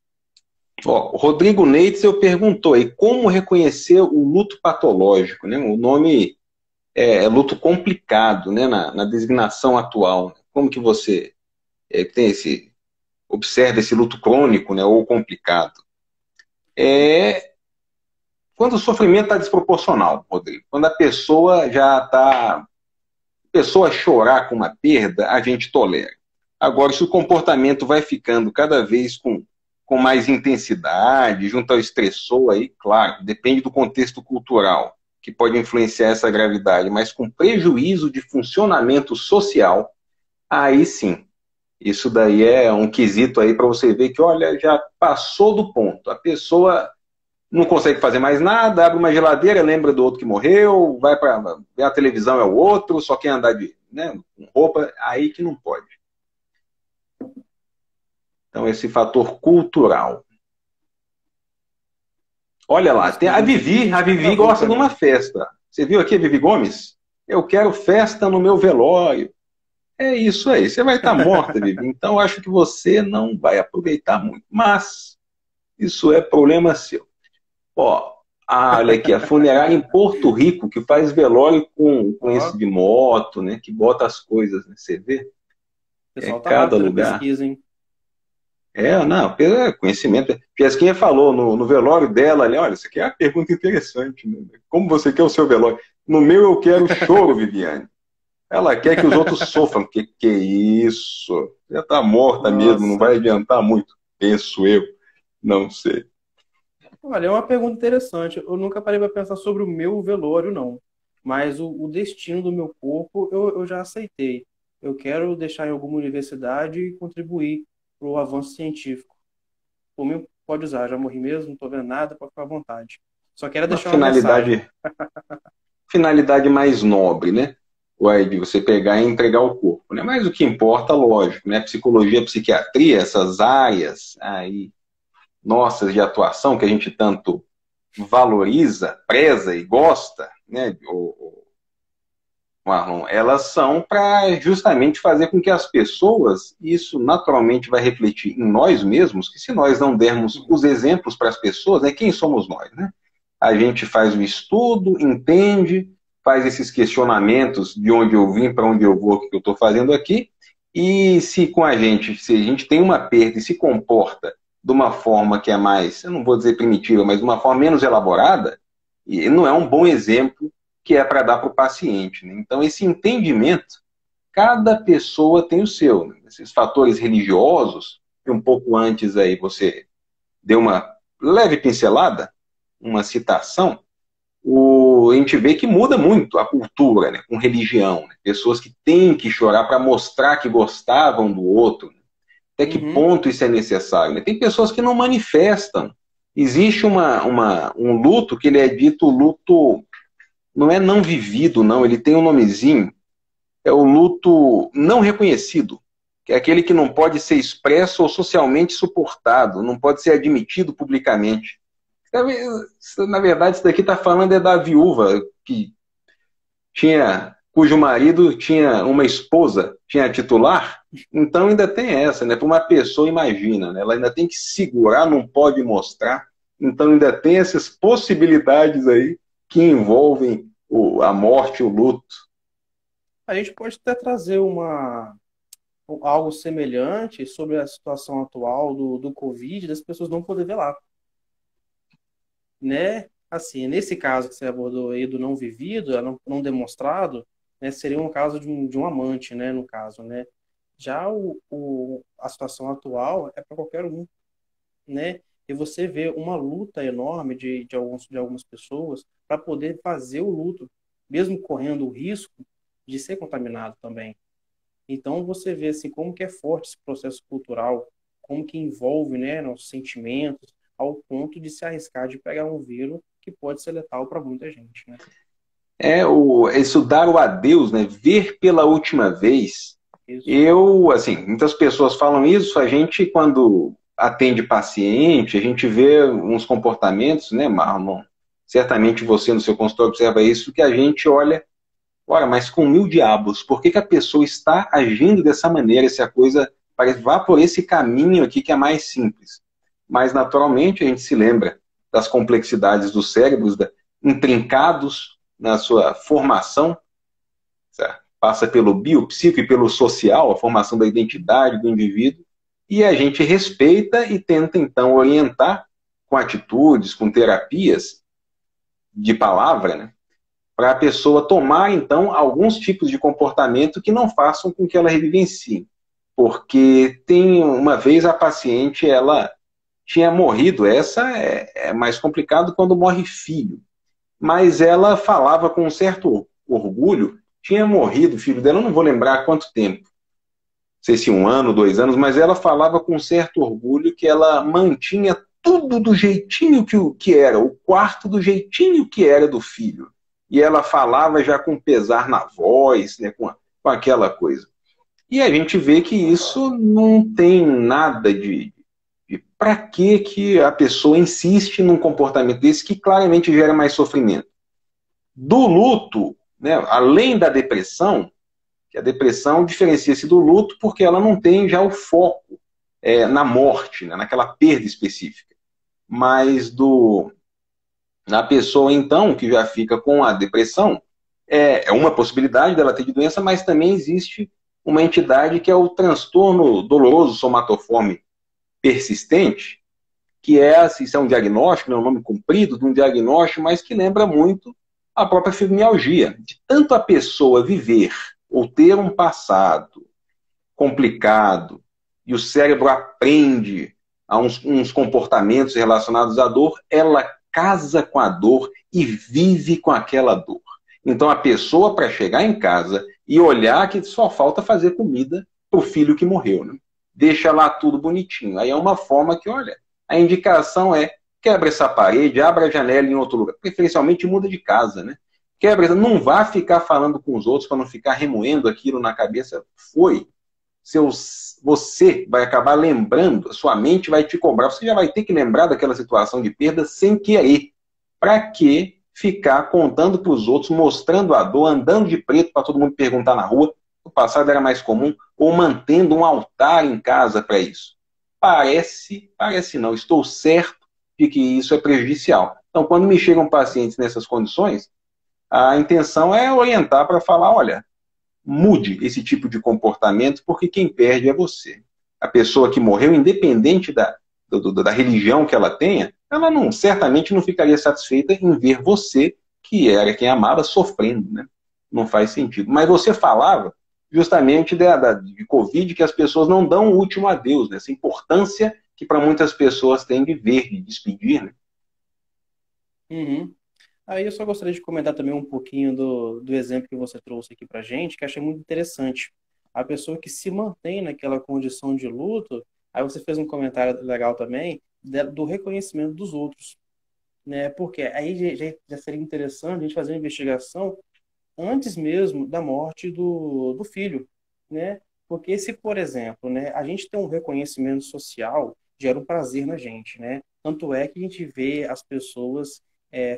Speaker 1: Ó, o Rodrigo Neitzel perguntou aí como reconhecer o luto patológico, né? O nome é luto complicado, né? Na designação atual. Né? Como que você tem observa esse luto crônico, né? Ou complicado? É quando o sofrimento está desproporcional, Rodrigo. Quando a pessoa já está pessoa chorar com uma perda, a gente tolera. Agora, se o comportamento vai ficando cada vez com mais intensidade, junto ao estressor, aí, claro, depende do contexto cultural, que pode influenciar essa gravidade, mas com prejuízo de funcionamento social, aí sim. Isso daí é um quesito aí para você ver que, olha, já passou do ponto. A pessoa não consegue fazer mais nada, abre uma geladeira, lembra do outro que morreu, vai para ver a televisão é o outro, só quer andar com roupa, aí que não pode. Então, esse fator cultural. Olha
Speaker 2: Uma
Speaker 1: lá,
Speaker 2: das
Speaker 1: tem
Speaker 2: perguntas aqui,
Speaker 1: A Vivi
Speaker 2: travou
Speaker 1: gosta
Speaker 2: para
Speaker 1: de uma
Speaker 2: mim.
Speaker 1: festa. Você viu aqui a Vivi Gomes? Eu quero festa no meu velório. É isso aí. Você vai estar morta, Vivi. Então, eu acho que você não vai aproveitar muito. Mas isso é problema seu. Ó, olha aqui, a funerária em Porto Rico, que faz velório com esse
Speaker 2: Ó,
Speaker 1: de moto, né? Que bota as coisas, né? Você vê?
Speaker 2: o
Speaker 1: É
Speaker 2: pessoal tá
Speaker 1: cada
Speaker 2: rápido na
Speaker 1: lugar.
Speaker 2: pesquisa, hein?
Speaker 1: Não, conhecimento. Fiasquinha falou no velório dela ali, olha, isso aqui é uma pergunta interessante, né? Como você quer o seu velório? No meu eu quero choro, Viviane. Ela quer que os outros sofram. Que isso? Já está morta mesmo, não
Speaker 2: Nossa.
Speaker 1: vai adiantar muito. Penso eu. Não sei.
Speaker 2: Olha, é uma pergunta interessante. Eu nunca parei para pensar sobre o meu velório, não. Mas o destino do meu corpo eu já aceitei. Eu quero deixar em alguma universidade e contribuir para o avanço científico. Por mim, pode usar. Já morri mesmo, não estou vendo nada, pode ficar à vontade. Só quero
Speaker 1: Uma
Speaker 2: deixar uma mensagem.
Speaker 1: finalidade mais nobre, né? Ué, de você pegar e entregar o corpo, né? Mas o que importa, lógico, né? Psicologia, psiquiatria, essas áreas aí, nossas de atuação que a gente tanto valoriza, preza e gosta, né? Marlon, elas são para justamente fazer com que as pessoas, isso naturalmente vai refletir em nós mesmos, que se nós não dermos os exemplos para as pessoas, né, quem somos nós, né? A gente faz o estudo, entende, faz esses questionamentos de onde eu vim, para onde eu vou, o que eu estou fazendo aqui, e se com a gente, se a gente tem uma perda e se comporta de uma forma que é mais, eu não vou dizer primitiva, mas de uma forma menos elaborada, e não é um bom exemplo que é para dar para o paciente. Né? Então, esse entendimento, cada pessoa tem o seu. Né? Esses fatores religiosos, que um pouco antes aí você deu uma leve pincelada, uma citação, a gente vê que muda muito a cultura, né? Com religião. Né? Pessoas que têm que chorar para mostrar que gostavam do outro. Né? Até que
Speaker 2: Uhum,
Speaker 1: ponto isso é necessário? Né? Tem pessoas que não manifestam. Existe um luto que ele é dito luto, não é não vivido, não, ele tem um nomezinho, é o luto não reconhecido, que é aquele que não pode ser expresso ou socialmente suportado, não pode ser admitido publicamente. Na verdade, isso daqui está falando é da viúva cujo marido tinha uma esposa, tinha titular, então ainda tem essa, né? Para uma pessoa, imagina, né? Ela ainda tem que segurar, não pode mostrar, então ainda tem essas possibilidades aí que envolvem a morte, o luto.
Speaker 2: a gente pode até trazer algo semelhante sobre a situação atual do Covid, das pessoas não poder velar, né? Assim, nesse caso que você abordou aí do não vivido, não demonstrado, né, seria um caso de um amante, né, no caso, né? Já a situação atual é para qualquer um, né? E você vê uma luta enorme de algumas pessoas para poder fazer o luto, mesmo correndo o risco de ser contaminado também. Então você vê assim como que é forte esse processo cultural, como que envolve, né, nossos sentimentos, ao ponto de se arriscar de pegar um vírus que pode ser letal para muita gente, né?
Speaker 1: Isso dar o adeus, né? Ver pela última vez.
Speaker 2: Isso.
Speaker 1: Assim, muitas pessoas falam isso, a gente, quando atende paciente, a gente vê uns comportamentos, né, Marlon? Certamente você no seu consultório observa isso, que a gente olha, mas com mil diabos, por que que a pessoa está agindo dessa maneira, se a coisa parece, vá por esse caminho aqui que é mais simples. Mas, naturalmente, a gente se lembra das complexidades dos cérebros, intrincados na sua formação, certo? Passa pelo biopsico e pelo social, a formação da identidade do indivíduo, e a gente respeita e tenta, então, orientar com atitudes, com terapias de palavra, né? Para a pessoa tomar, então, alguns tipos de comportamento que não façam com que ela revivencie. Porque tem uma vez a paciente, ela tinha morrido, essa é mais complicado quando morre filho, mas ela falava com um certo orgulho, tinha morrido o filho dela, eu não vou lembrar há quanto tempo, não sei se 1 ano, 2 anos, mas ela falava com um certo orgulho que ela mantinha tudo do jeitinho que era, o quarto do jeitinho que era do filho. E ela falava já com pesar na voz, né, com aquela coisa. E a gente vê que isso não tem nada de para que a pessoa insiste num comportamento desse que claramente gera mais sofrimento. Do luto, né, além da depressão, que a depressão diferencia-se do luto porque ela não tem já o foco na morte, né, naquela perda específica. Mas na pessoa, então, que já fica com a depressão, é uma possibilidade dela ter de doença, mas também existe uma entidade que é o transtorno doloroso somatoforme persistente, que isso é um diagnóstico, não é um nome comprido de um diagnóstico, mas que lembra muito a própria fibromialgia. De tanto a pessoa viver ou ter um passado complicado e o cérebro aprende a uns comportamentos relacionados à dor, ela casa com a dor e vive com aquela dor. Então a pessoa, para chegar em casa e olhar que só falta fazer comida para o filho que morreu, né? Deixa lá tudo bonitinho. Aí é uma forma que, olha, a indicação é quebra essa parede, abra a janela em outro lugar, preferencialmente muda de casa, né? Quebra, não vá ficar falando com os outros para não ficar remoendo aquilo na cabeça. Você vai acabar lembrando, sua mente vai te cobrar, você já vai ter que lembrar daquela situação de perda sem querer. Para que ficar contando para os outros, mostrando a dor, andando de preto para todo mundo perguntar na rua? No passado era mais comum, ou mantendo um altar em casa para isso. Parece não, estou certo de que isso é prejudicial. Então, quando me chegam pacientes nessas condições, a intenção é orientar para falar, olha, mude esse tipo de comportamento, porque quem perde é você. A pessoa que morreu, independente da religião que ela tenha, ela certamente não ficaria satisfeita em ver você, que era quem amava, sofrendo, né? Não faz sentido. Mas você falava justamente de Covid, que as pessoas não dão o último adeus, né? Essa importância que para muitas pessoas tem de ver, de despedir, né?
Speaker 2: Uhum. Aí eu só gostaria de comentar também um pouquinho do exemplo que você trouxe aqui pra gente, que eu achei muito interessante. A pessoa que se mantém naquela condição de luto, aí você fez um comentário legal também, do reconhecimento dos outros, né? Porque aí já seria interessante a gente fazer uma investigação antes mesmo da morte do filho, né? Porque se, por exemplo, né, a gente tem um reconhecimento social, gera um prazer na gente, né? Tanto é que a gente vê as pessoas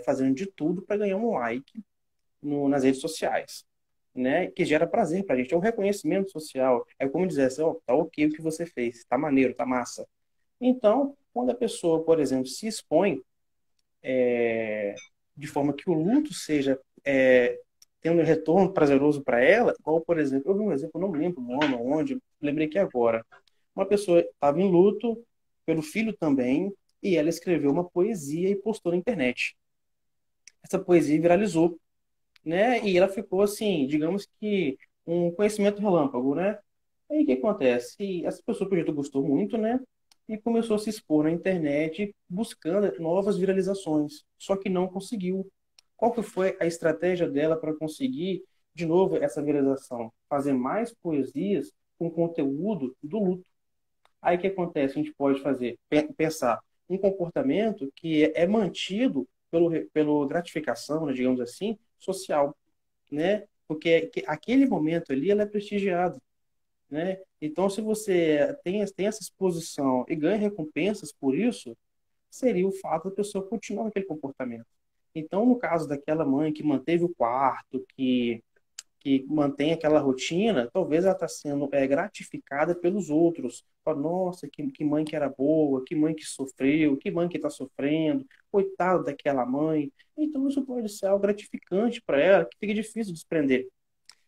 Speaker 2: fazendo de tudo para ganhar um like nas redes sociais, né? Que gera prazer para a gente. É um reconhecimento social. É como dizer assim, ó, tá ok o que você fez, tá maneiro, tá massa. Então, quando a pessoa, por exemplo, se expõe de forma que o luto seja tendo um retorno prazeroso para ela, igual, por exemplo, eu vi um exemplo, eu não lembro o nome, onde, lembrei que agora. Uma pessoa estava em luto pelo filho também, e ela escreveu uma poesia e postou na internet. Essa poesia viralizou, né? E ela ficou assim, digamos que um conhecimento relâmpago, né? Aí o que acontece? E essa pessoa, por exemplo, gostou muito, né? E começou a se expor na internet buscando novas viralizações, só que não conseguiu. Qual que foi a estratégia dela para conseguir, de novo, essa viralização? Fazer mais poesias com conteúdo do luto. Aí o que acontece? A gente pode fazer, pensar um comportamento que é mantido pelo gratificação, né, digamos assim, social, né? Porque aquele momento ali ela é prestigiado, né? Então, se você tem essa exposição e ganha recompensas por isso, seria o fato da pessoa continuar naquele comportamento. Então, no caso daquela mãe que manteve o quarto, que mantém aquela rotina, talvez ela está sendo gratificada pelos outros. Fala, nossa, que mãe que era boa, que mãe que sofreu, que mãe que está sofrendo, coitado daquela mãe. Então, isso pode ser algo gratificante para ela, que fica difícil de desprender.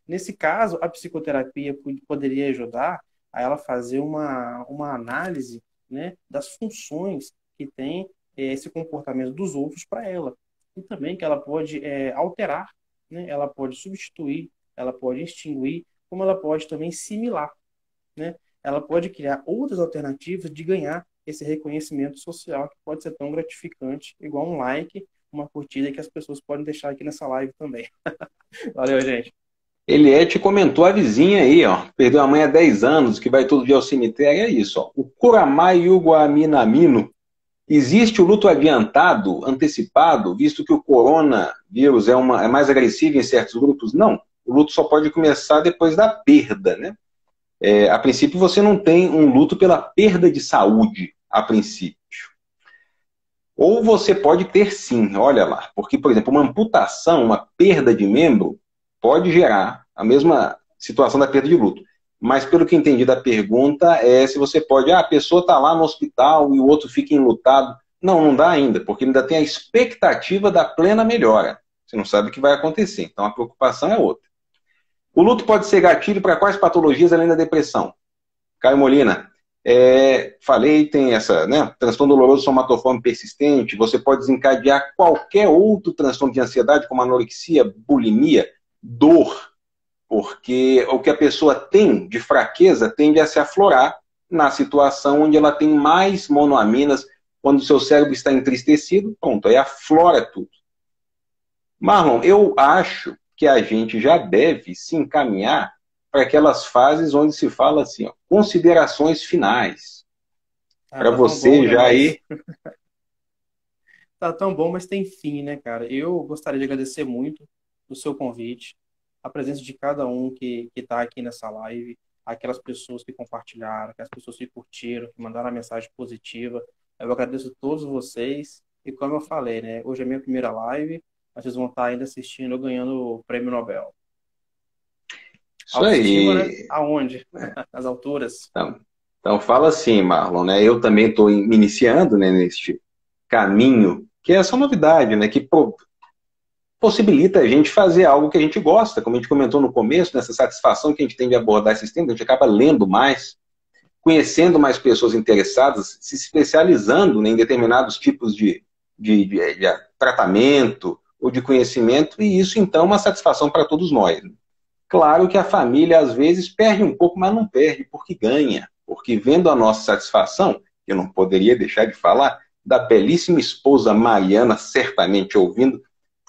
Speaker 2: Nesse caso, a psicoterapia poderia ajudar a ela fazer uma análise, né, das funções que tem esse comportamento dos outros para ela. E também que ela pode alterar, né, ela pode substituir, ela pode extinguir, como ela pode também similar, né? Ela pode criar outras alternativas de ganhar esse reconhecimento social que pode ser tão gratificante, igual um like, uma curtida que as pessoas podem deixar aqui nessa live também. Valeu, gente.
Speaker 1: Eliette comentou a vizinha aí, ó, perdeu a mãe há 10 anos, que vai todo dia ao cemitério, é isso, ó. O Kuramai Yuguaminamino, existe o luto adiantado, antecipado, visto que o coronavírus é mais agressivo em certos grupos? Não, o luto só pode começar depois da perda, né? A princípio você não tem um luto pela perda de saúde, a princípio. Ou você pode ter sim, olha lá, porque, por exemplo, uma amputação, uma perda de membro, pode gerar a mesma situação da perda de luto. Mas pelo que entendi da pergunta, é se você pode, a pessoa está lá no hospital e o outro fica enlutado. Não, não dá ainda, porque ainda tem a expectativa da plena melhora. Você não sabe o que vai acontecer, então a preocupação é outra. O luto pode ser gatilho para quais patologias além da depressão? Caio Molina, falei, tem essa, né, transtorno doloroso somatoforme persistente, você pode desencadear qualquer outro transtorno de ansiedade, como anorexia, bulimia, dor, porque o que a pessoa tem de fraqueza tende a se aflorar na situação onde ela tem mais monoaminas, quando o seu cérebro está entristecido, pronto, aí aflora tudo. Marlon, eu acho que a gente já deve se encaminhar para aquelas fases onde se fala assim, ó, considerações finais. Para
Speaker 2: Tá
Speaker 1: você
Speaker 2: tão bom, né?
Speaker 1: já aí.
Speaker 2: Tá tão bom, mas tem fim, né, cara? Eu gostaria de agradecer muito o seu convite, a presença de cada um que está aqui nessa live, aquelas pessoas que compartilharam, aquelas pessoas que curtiram, que mandaram a mensagem positiva. Eu agradeço a todos vocês. E como eu falei, né? Hoje é a minha primeira live, vocês vão estar ainda assistindo eu ganhando o Prêmio Nobel.
Speaker 1: Isso
Speaker 2: Autoestima, né?
Speaker 1: aí.
Speaker 2: Aonde? Nas alturas.
Speaker 1: Então fala assim, Marlon, né? Eu também estou me iniciando, né, neste caminho, que é essa novidade, né? Que possibilita a gente fazer algo que a gente gosta, como a gente comentou no começo, nessa satisfação que a gente tem de abordar esses temas, a gente acaba lendo mais, conhecendo mais pessoas interessadas, se especializando, né, em determinados tipos de tratamento ou de conhecimento, e isso então é uma satisfação para todos nós. Claro que a família às vezes perde um pouco, mas não perde porque ganha, porque vendo a nossa satisfação, eu não poderia deixar de falar da belíssima esposa Mariana, certamente ouvindo,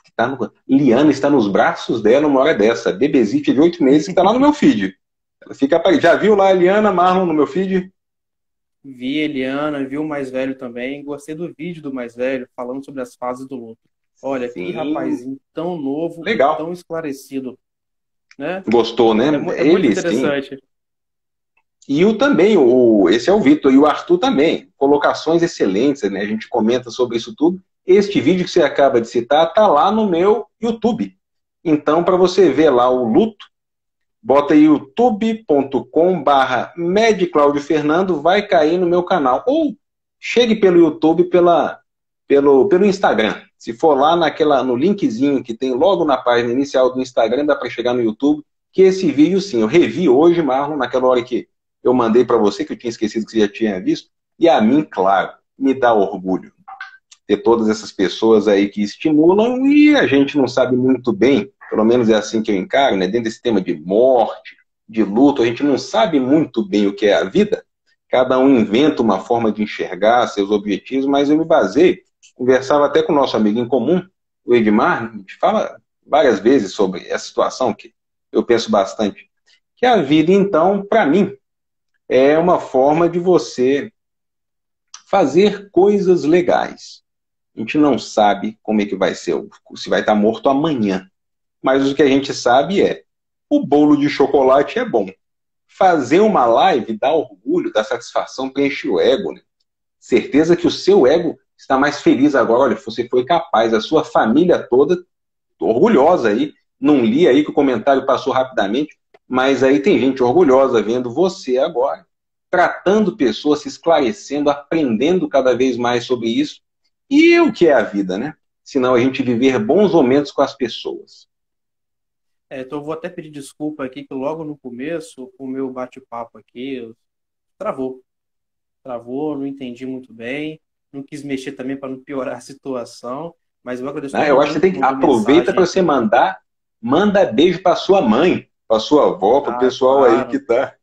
Speaker 1: que tá Liana está nos braços dela uma hora dessa, bebezica de 8 meses que está lá no meu feed. Ela fica, já viu lá a Liana, Marlon, no meu feed?
Speaker 2: Vi Eliana, vi o mais velho também. Gostei do vídeo do mais velho, falando sobre as fases do luto. Olha, que
Speaker 1: Sim,
Speaker 2: rapazinho tão novo e
Speaker 1: legal.
Speaker 2: tão esclarecido, né?
Speaker 1: Gostou, né?
Speaker 2: É muito
Speaker 1: Ele, sim.
Speaker 2: interessante.
Speaker 1: E o também, esse é o Vitor, e o Arthur também. Colocações excelentes, né? A gente comenta sobre isso tudo. Este vídeo que você acaba de citar está lá no meu YouTube. Então, para você ver lá o luto, bota aí youtube.com/medclaudiofernando, vai cair no meu canal. Ou chegue pelo YouTube, pelo Instagram. Se for lá no linkzinho que tem logo na página inicial do Instagram, dá para chegar no YouTube, que esse vídeo, sim, eu revi hoje, Marlon, naquela hora que eu mandei para você, que eu tinha esquecido que você já tinha visto, e a mim, claro, me dá orgulho ter todas essas pessoas aí que estimulam, e a gente não sabe muito bem, pelo menos é assim que eu encaro, né, dentro desse tema de morte, de luto, a gente não sabe muito bem o que é a vida, cada um inventa uma forma de enxergar seus objetivos, mas eu me baseio, conversava até com o nosso amigo em comum, o Edmar, a gente fala várias vezes sobre essa situação, que eu penso bastante, que a vida, então, para mim, é uma forma de você fazer coisas legais. A gente não sabe como é que vai ser, se vai estar morto amanhã. Mas o que a gente sabe é, o bolo de chocolate é bom. Fazer uma live dá orgulho, dá satisfação, preenche o ego, né? Certeza que o seu ego está mais feliz agora. Olha, você foi capaz, a sua família toda, orgulhosa aí. Não li aí que o comentário passou rapidamente, mas aí tem gente orgulhosa vendo você agora, tratando pessoas, se esclarecendo, aprendendo cada vez mais sobre isso. E o que é a vida, né? Senão a gente viver bons momentos com as pessoas.
Speaker 2: Então eu vou até pedir desculpa aqui, que logo no começo, o meu bate-papo aqui travou. Travou, não entendi muito bem. Não quis mexer também para não piorar a situação. Mas eu agradeço todo
Speaker 1: Eu acho que
Speaker 2: mundo
Speaker 1: você tem
Speaker 2: que
Speaker 1: que
Speaker 2: mandou
Speaker 1: aproveita para
Speaker 2: mensagem.
Speaker 1: você manda beijo para sua mãe, para sua avó, para o
Speaker 2: Ah,
Speaker 1: pessoal aí que
Speaker 2: claro.
Speaker 1: tá.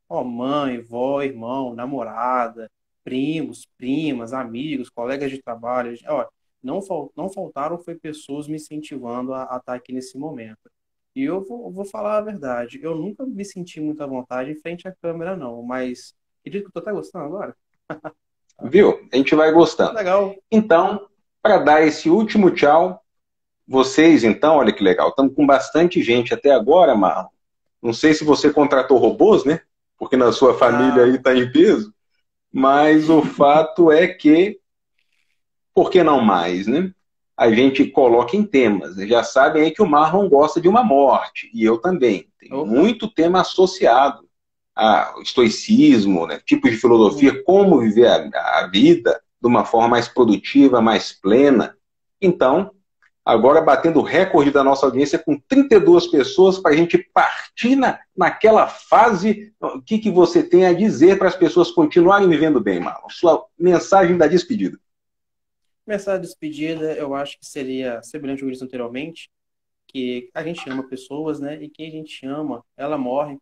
Speaker 2: Ó, mãe, vó, irmão, namorada, primos, primas, amigos, colegas de trabalho. Ó, não faltaram foi pessoas me incentivando a estar aqui nesse momento. E eu vou falar a verdade. Eu nunca me senti muito à vontade em frente à câmera, não. Mas acredito que tu tá gostando agora.
Speaker 1: Viu? A gente vai gostando.
Speaker 2: Legal.
Speaker 1: Então, para dar esse último tchau, vocês, então, olha que legal, estamos com bastante gente até agora, Marlon. Não sei se você contratou robôs, né? Porque na sua família aí
Speaker 2: Ah,
Speaker 1: está em peso, mas o fato é que, por que não mais, né? a gente coloca em temas. Já sabem aí que o Marlon gosta de uma morte, e eu também. Tem muito tema associado a estoicismo, né, tipos de filosofia, como viver a vida de uma forma mais produtiva, mais plena. Então, agora batendo o recorde da nossa audiência com 32 pessoas para a gente partir naquela fase. O que você tem a dizer para as pessoas continuarem vivendo bem, Marlon? Sua mensagem da despedida.
Speaker 2: Mensagem de despedida, eu acho que seria, semelhante ao que eu disse anteriormente, que a gente ama pessoas, né? E quem a gente ama, ela morre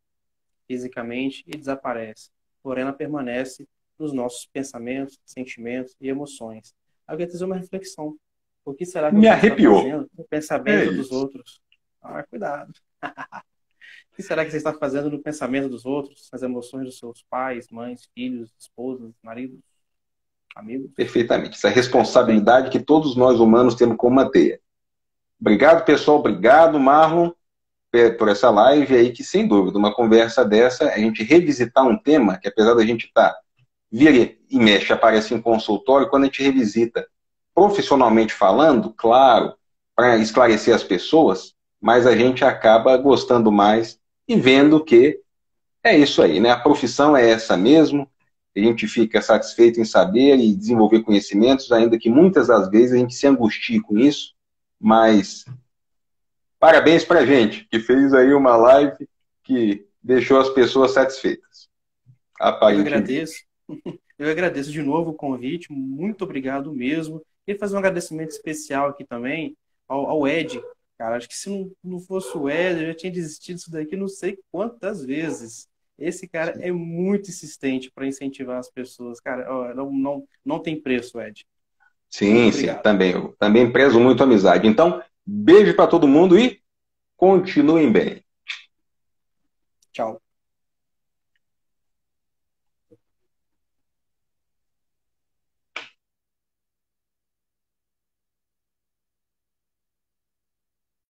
Speaker 2: fisicamente e desaparece. Porém, ela permanece nos nossos pensamentos, sentimentos e emoções. Eu queria fazer uma reflexão. O que será que
Speaker 1: Me
Speaker 2: você está
Speaker 1: arrepiou.
Speaker 2: fazendo no pensamento dos outros? Ah, cuidado. O que será que você está fazendo no pensamento dos outros, nas emoções dos seus pais, mães, filhos, esposas, maridos, amigos?
Speaker 1: Perfeitamente. Essa responsabilidade que todos nós humanos temos como manter. Obrigado, pessoal. Obrigado, Marlon, por essa live aí, que sem dúvida, uma conversa dessa, a gente revisitar um tema que, apesar da gente estar vira e mexe, aparece em consultório, quando a gente revisita profissionalmente falando, claro, para esclarecer as pessoas, mas a gente acaba gostando mais e vendo que é isso aí, né? A profissão é essa mesmo, a gente fica satisfeito em saber e desenvolver conhecimentos, ainda que muitas das vezes a gente se angustie com isso, mas parabéns para a gente, que fez aí uma live que deixou as pessoas satisfeitas.
Speaker 2: Eu agradeço. Eu agradeço de novo o convite, muito obrigado mesmo. Queria fazer um agradecimento especial aqui também ao Ed. Cara, acho que se não fosse o Ed, eu já tinha desistido disso daqui não sei quantas vezes. Esse cara é muito insistente para incentivar as pessoas. Cara, ó, não tem preço, Ed.
Speaker 1: Sim, sim, também. Eu também prezo muito a amizade. Então, beijo para todo mundo e continuem bem.
Speaker 2: Tchau.